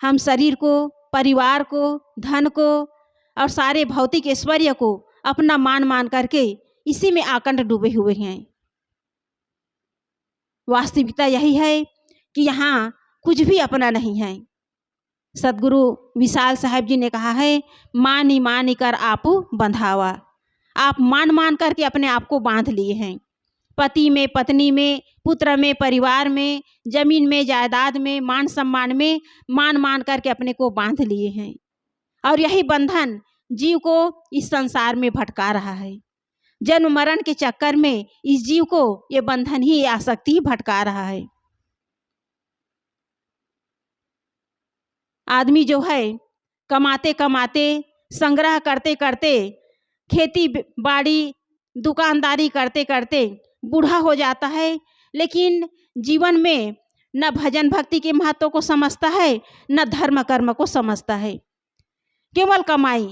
हम शरीर को, परिवार को, धन को और सारे भौतिक ऐश्वर्य को अपना मान करके इसी में आकंठ डूबे हुए हैं। वास्तविकता यही है कि यहाँ कुछ भी अपना नहीं है। सदगुरु विशाल साहब जी ने कहा है, मानी मानी कर आप बंधावा। आप मान करके अपने आप को बांध लिए हैं। पति में, पत्नी में, पुत्र में, परिवार में, जमीन में, जायदाद में, मान सम्मान में मान करके अपने को बांध लिए हैं। और यही बंधन जीव को इस संसार में भटका रहा है। जन्म मरण के चक्कर में इस जीव को ये बंधन ही, आसक्ति ही भटका रहा है। आदमी जो है कमाते कमाते, संग्रह करते करते, खेती बाड़ी, दुकानदारी करते करते बूढ़ा हो जाता है, लेकिन जीवन में न भजन भक्ति के महत्व को समझता है, न धर्म कर्म को समझता है। केवल कमाई,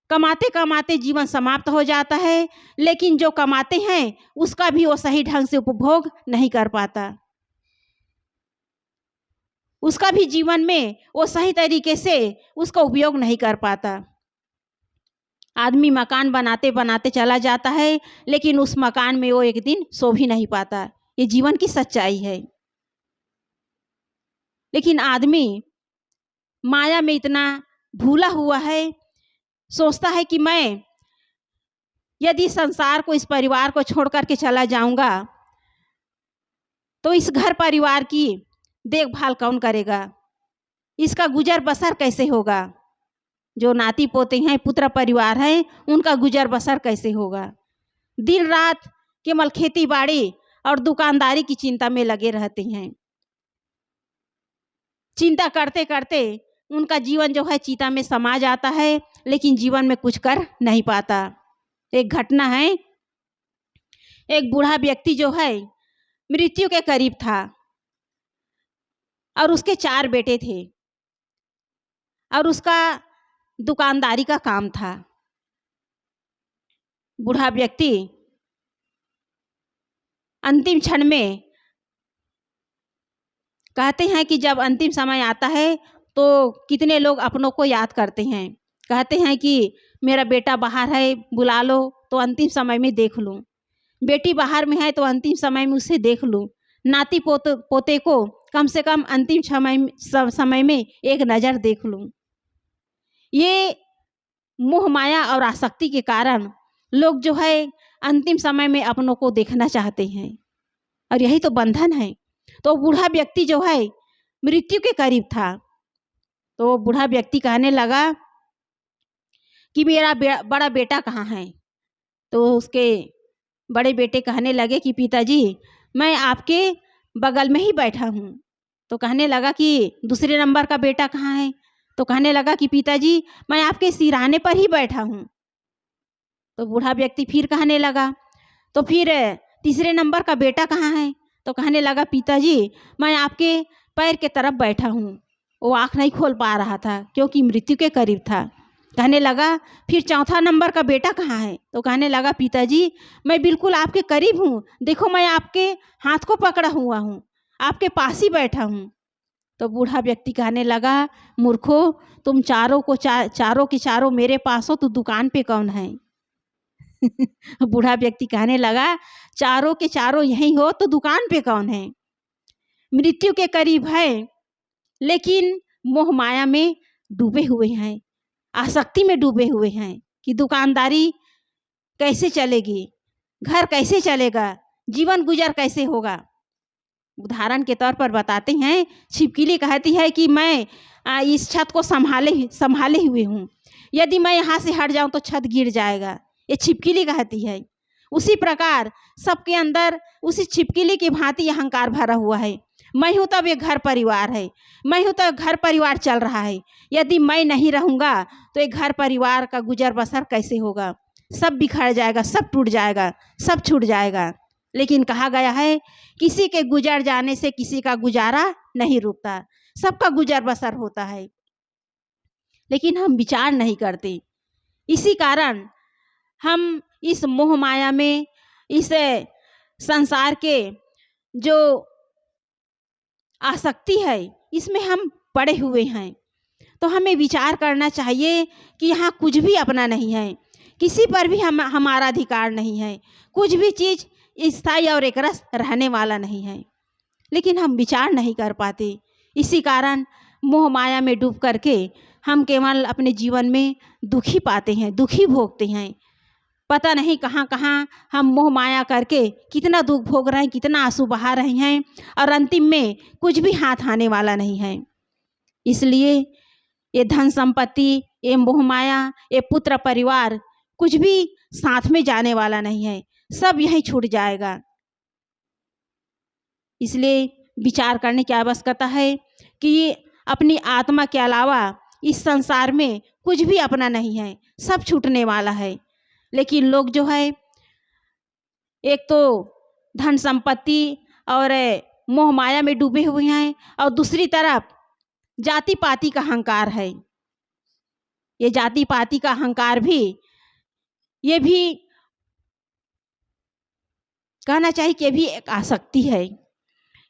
कमाते कमाते जीवन समाप्त हो जाता है, लेकिन जो कमाते हैं उसका भी वो सही ढंग से उपभोग नहीं कर पाता। उसका भी जीवन में वो सही तरीके से उसका उपयोग नहीं कर पाता। आदमी मकान बनाते बनाते चला जाता है, लेकिन उस मकान में वो एक दिन सो भी नहीं पाता। ये जीवन की सच्चाई है। लेकिन आदमी माया में इतना भूला हुआ है, सोचता है कि मैं यदि संसार को, इस परिवार को छोड़ करके चला जाऊंगा तो इस घर परिवार की देखभाल कौन करेगा, इसका गुजर बसर कैसे होगा। जो नाती पोते हैं, पुत्र परिवार हैं, उनका गुजर बसर कैसे होगा। दिन रात केवल खेती बाड़ी और दुकानदारी की चिंता में लगे रहते हैं। चिंता करते करते उनका जीवन जो है चिता में समा जाता है, लेकिन जीवन में कुछ कर नहीं पाता। एक घटना है, एक बूढ़ा व्यक्ति जो है मृत्यु के करीब था और उसके 4 बेटे थे और उसका दुकानदारी का काम था। बूढ़ा व्यक्ति अंतिम क्षण में कहते हैं कि जब अंतिम समय आता है तो कितने लोग अपनों को याद करते हैं, कहते हैं कि मेरा बेटा बाहर है, बुला लो तो अंतिम समय में देख लूँ। बेटी बाहर में है तो अंतिम समय में उसे देख लूँ। नाती पोते को कम से कम अंतिम समय में एक नज़र देख लूँ। ये मोह माया और आसक्ति के कारण लोग जो है अंतिम समय में अपनों को देखना चाहते हैं, और यही तो बंधन है। तो बूढ़ा व्यक्ति जो है मृत्यु के करीब था, तो बूढ़ा व्यक्ति कहने लगा कि मेरा बड़ा बेटा कहाँ है। तो उसके बड़े बेटे कहने लगे कि पिताजी मैं आपके बगल में ही बैठा हूँ। तो कहने लगा कि दूसरे नंबर का बेटा कहाँ है। तो कहने लगा कि पिताजी मैं आपके सिरहाने पर ही बैठा हूँ। तो बूढ़ा व्यक्ति फिर कहने लगा, तो फिर तीसरे नंबर का बेटा कहाँ है। तो कहने लगा पिताजी मैं आपके पैर के तरफ बैठा हूँ। वो आँख नहीं खोल पा रहा था क्योंकि मृत्यु के करीब था। कहने लगा फिर चौथा नंबर का बेटा कहाँ है। तो कहने लगा पिताजी मैं बिल्कुल आपके करीब हूँ, देखो मैं आपके हाथ को पकड़ा हुआ हूँ, आपके पास ही बैठा हूँ। तो बूढ़ा व्यक्ति कहने लगा मूर्खो, तुम चारों के चारों मेरे पास हो तो दुकान पे कौन है। बूढ़ा व्यक्ति कहने लगा चारों के चारों यहीं हो तो दुकान पे कौन है। मृत्यु के करीब है, लेकिन मोह माया में डूबे हुए हैं, आसक्ति में डूबे हुए हैं कि दुकानदारी कैसे चलेगी, घर कैसे चलेगा, जीवन गुजर कैसे होगा। उदाहरण के तौर पर बताते हैं, छिपकली कहती है कि मैं इस छत को संभाले हुए हूँ, यदि मैं यहाँ से हट जाऊँ तो छत गिर जाएगा। ये छिपकली कहती है। उसी प्रकार सबके अंदर उसी छिपकली की भांति अहंकार भरा हुआ है। मैं हूँ तब ये घर परिवार है, मैं हूँ तो घर परिवार चल रहा है। यदि मैं नहीं रहूँगा तो ये घर परिवार का गुजर बसर कैसे होगा। सब बिखर जाएगा, सब टूट जाएगा, सब छूट जाएगा। लेकिन कहा गया है किसी के गुजर जाने से किसी का गुजारा नहीं रुकता, सबका गुजर बसर होता है। लेकिन हम विचार नहीं करते, इसी कारण हम इस मोह माया में, इस संसार के जो आसक्ति है इसमें हम पड़े हुए हैं। तो हमें विचार करना चाहिए कि यहाँ कुछ भी अपना नहीं है, किसी पर भी हमारा अधिकार नहीं है, कुछ भी चीज़ स्थायी और एकरस रहने वाला नहीं है। लेकिन हम विचार नहीं कर पाते, इसी कारण मोह माया में डूब करके हम केवल अपने जीवन में दुखी पाते हैं, दुखी भोगते हैं। पता नहीं कहाँ कहाँ हम मोह माया करके कितना दुख भोग रहे हैं, कितना आंसू बहा रहे हैं, और अंतिम में कुछ भी हाथ आने वाला नहीं है। इसलिए ये धन संपत्ति, ये मोह माया, ये पुत्र परिवार कुछ भी साथ में जाने वाला नहीं है, सब यहीं छूट जाएगा। इसलिए विचार करने की आवश्यकता है कि अपनी आत्मा के अलावा इस संसार में कुछ भी अपना नहीं है, सब छूटने वाला है। लेकिन लोग जो है एक तो धन संपत्ति और मोह माया में डूबे हुए हैं, और दूसरी तरफ जाति पाति का अहंकार है। ये जाति पाति का अहंकार भी, ये भी कहना चाहिए कि ये भी एक आसक्ति है,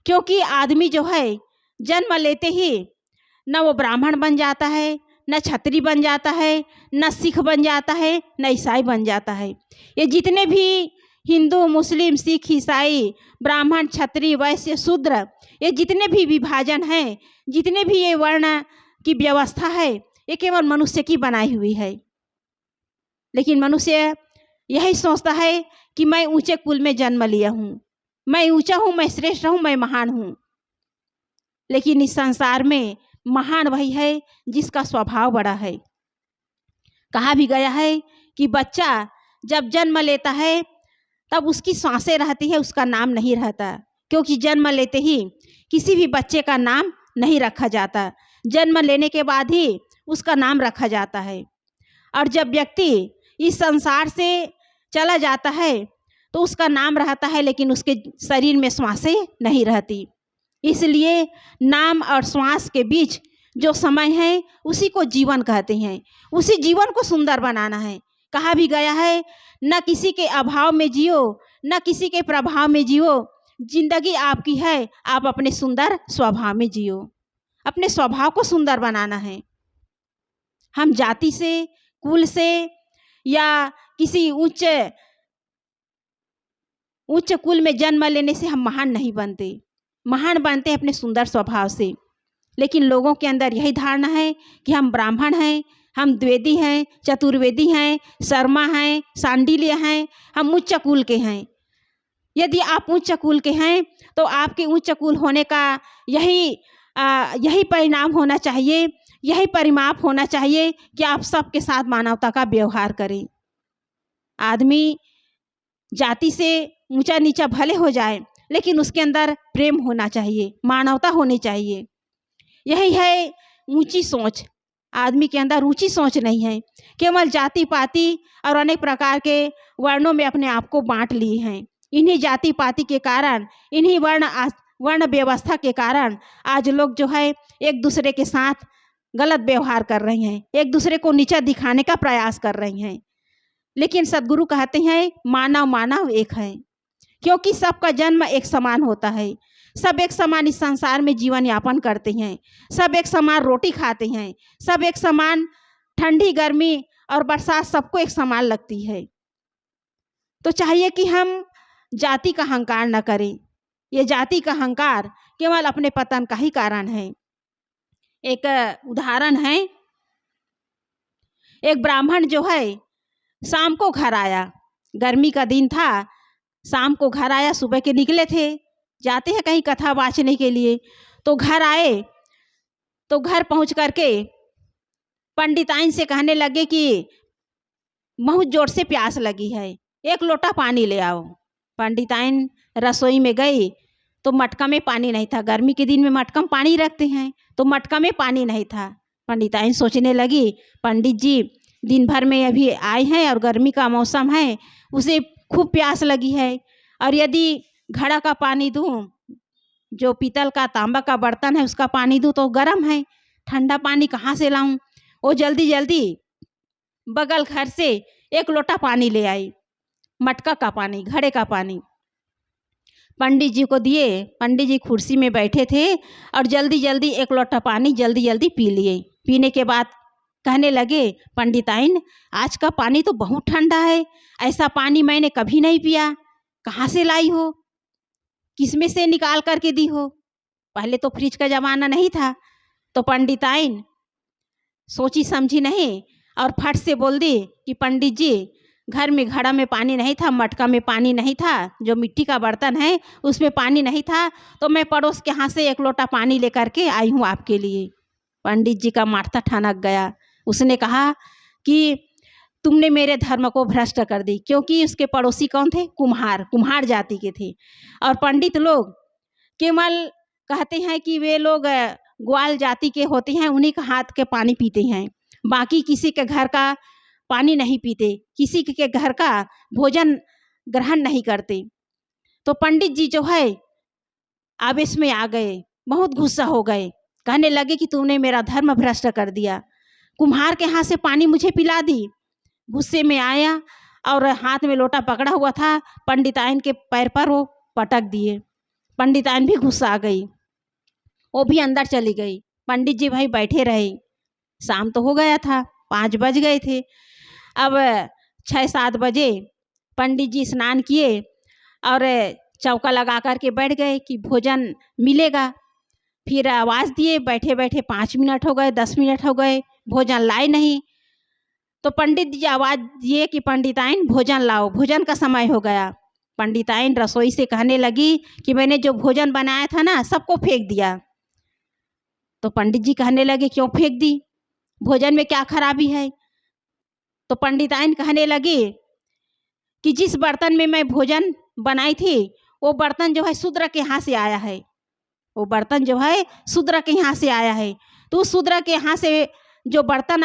क्योंकि आदमी जो है जन्म लेते ही न वो ब्राह्मण बन जाता है, न क्षत्रिय बन जाता है, न सिख बन जाता है, न ईसाई बन जाता है। ये जितने भी हिंदू, मुस्लिम, सिख, ईसाई, ब्राह्मण, क्षत्रिय, वैश्य, शूद्र, ये जितने भी विभाजन हैं, जितने भी ये वर्ण की व्यवस्था है, ये केवल मनुष्य की बनाई हुई है। लेकिन मनुष्य यही सोचता है कि मैं ऊंचे कुल में जन्म लिया हूँ, मैं ऊंचा हूँ, मैं श्रेष्ठ हूँ, मैं महान हूँ। लेकिन इस संसार में महान वही है जिसका स्वभाव बड़ा है। कहा भी गया है कि बच्चा जब जन्म लेता है तब उसकी सांसें रहती है, उसका नाम नहीं रहता, क्योंकि जन्म लेते ही किसी भी बच्चे का नाम नहीं रखा जाता, जन्म लेने के बाद ही उसका नाम रखा जाता है। और जब व्यक्ति इस संसार से चला जाता है तो उसका नाम रहता है, लेकिन उसके शरीर में श्वासें नहीं रहती। इसलिए नाम और श्वास के बीच जो समय है उसी को जीवन कहते हैं, उसी जीवन को सुंदर बनाना है। कहा भी गया है, न किसी के अभाव में जियो, न किसी के प्रभाव में जियो, जिंदगी आपकी है, आप अपने सुंदर स्वभाव में जियो। अपने स्वभाव को सुंदर बनाना है। हम जाति से, कुल से या किसी उच्च कुल में जन्म लेने से हम महान नहीं बनते, महान बनते हैं अपने सुंदर स्वभाव से। लेकिन लोगों के अंदर यही धारणा है कि हम ब्राह्मण हैं, हम द्विवेदी हैं, चतुर्वेदी हैं, शर्मा हैं, सांडिल्य हैं, हम उच्च कुल के हैं। यदि आप उच्च कुल के हैं तो आपके उच्च कुल होने का यही परिणाम होना चाहिए, यही परिमाप होना चाहिए कि आप सबके साथ मानवता का व्यवहार करें। आदमी जाति से ऊंचा नीचा भले हो जाए, लेकिन उसके अंदर प्रेम होना चाहिए, मानवता होनी चाहिए। यही है ऊंची सोच। आदमी के अंदर ऊंची सोच नहीं है, केवल जाति पाति और अनेक प्रकार के वर्णों में अपने आप को बांट लिए हैं। इन्हीं जाति पाति के कारण, इन्हीं वर्ण व्यवस्था के कारण आज लोग जो है एक दूसरे के साथ गलत व्यवहार कर रहे हैं, एक दूसरे को नीचा दिखाने का प्रयास कर रहे हैं। लेकिन सद्गुरु कहते हैं मानव मानव एक है, क्योंकि सबका जन्म एक समान होता है, सब एक समान इस संसार में जीवन यापन करते हैं, सब एक समान रोटी खाते हैं, सब एक समान ठंडी गर्मी और बरसात सबको एक समान लगती है। तो चाहिए कि हम जाति का अहंकार न करें। ये जाति का अहंकार केवल अपने पतन का ही कारण है। एक उदाहरण है, एक ब्राह्मण जो है शाम को घर आया, गर्मी का दिन था, शाम को घर आया, सुबह के निकले थे, जाते हैं कहीं कथा बाँचने के लिए, तो घर आए तो घर पहुंच करके पंडिताइन से कहने लगे कि बहुत जोर से प्यास लगी है, एक लोटा पानी ले आओ। पंडिताइन रसोई में गई तो मटका में पानी नहीं था, गर्मी के दिन में मटका में पानी रखते हैं, तो मटका में पानी नहीं था। पंडिताइन सोचने लगी पंडित जी दिन भर में अभी आए हैं और गर्मी का मौसम है, उसे खूब प्यास लगी है, और यदि घड़ा का पानी दूं, जो पीतल का तांबा का बर्तन है उसका पानी दूं तो गर्म है, ठंडा पानी कहाँ से लाऊं। वो जल्दी जल्दी बगल घर से एक लोटा पानी ले आई, मटका का पानी, घड़े का पानी, पंडित जी को दिए। पंडित जी कुर्सी में बैठे थे और जल्दी जल्दी एक लोटा पानी जल्दी जल्दी पी लिए। पीने के बाद कहने लगे, पंडिताइन आज का पानी तो बहुत ठंडा है, ऐसा पानी मैंने कभी नहीं पिया, कहाँ से लाई हो, किसमें से निकाल करके दी हो। पहले तो फ्रिज का ज़माना नहीं था। तो पंडिताइन सोची समझी नहीं और फट से बोल दी कि पंडित जी, घर में घड़ा में पानी नहीं था, मटका में पानी नहीं था, जो मिट्टी का बर्तन है उसमें पानी नहीं था, तो मैं पड़ोस के यहाँ से 1 लोटा पानी लेकर के आई हूँ आपके लिए। पंडित जी का माथा ठनक गया। उसने कहा कि तुमने मेरे धर्म को भ्रष्ट कर दी, क्योंकि उसके पड़ोसी कौन थे? कुम्हार जाति के थे। और पंडित लोग केवल कहते हैं कि वे लोग ग्वाल जाति के होते हैं, उन्हीं का हाथ के पानी पीते हैं, बाकी किसी के घर का पानी नहीं पीते, किसी के घर का भोजन ग्रहण नहीं करते। तो पंडित जी जो है आवेश में आ गए, बहुत गुस्सा हो गए, कहने लगे कि तूने मेरा धर्म भ्रष्ट कर दिया, कुम्हार के हाथ से पानी मुझे पिला दी। गुस्से में आया और हाथ में लोटा पकड़ा हुआ था, पंडिताइन के पैर पर वो पटक दिए। पंडिताइन भी गुस्सा आ गई, वो भी अंदर चली गई। पंडित जी भाई बैठे रहे। शाम तो हो गया था, 5 बज गए थे। अब 6-7 बजे पंडित जी स्नान किए और चौका लगा कर के बैठ गए कि भोजन मिलेगा। फिर आवाज़ दिए, बैठे बैठे 5 मिनट हो गए, 10 मिनट हो गए, भोजन लाए नहीं। तो पंडित जी आवाज़ दिए कि पंडिताइन भोजन लाओ, भोजन का समय हो गया। पंडिताइन रसोई से कहने लगी कि मैंने जो भोजन बनाया था ना, सबको फेंक दिया। तो पंडित जी कहने लगे, क्यों फेंक दी, भोजन में क्या खराबी है? तो पंडिताइन कहने लगी कि जिस बर्तन में मैं भोजन बनाई थी, वो बर्तन जो है शूद्र के यहाँ से आया है, वो बर्तन जो है शूद्र के यहाँ से आया है। तो उस शूद्र के यहाँ से जो बर्तन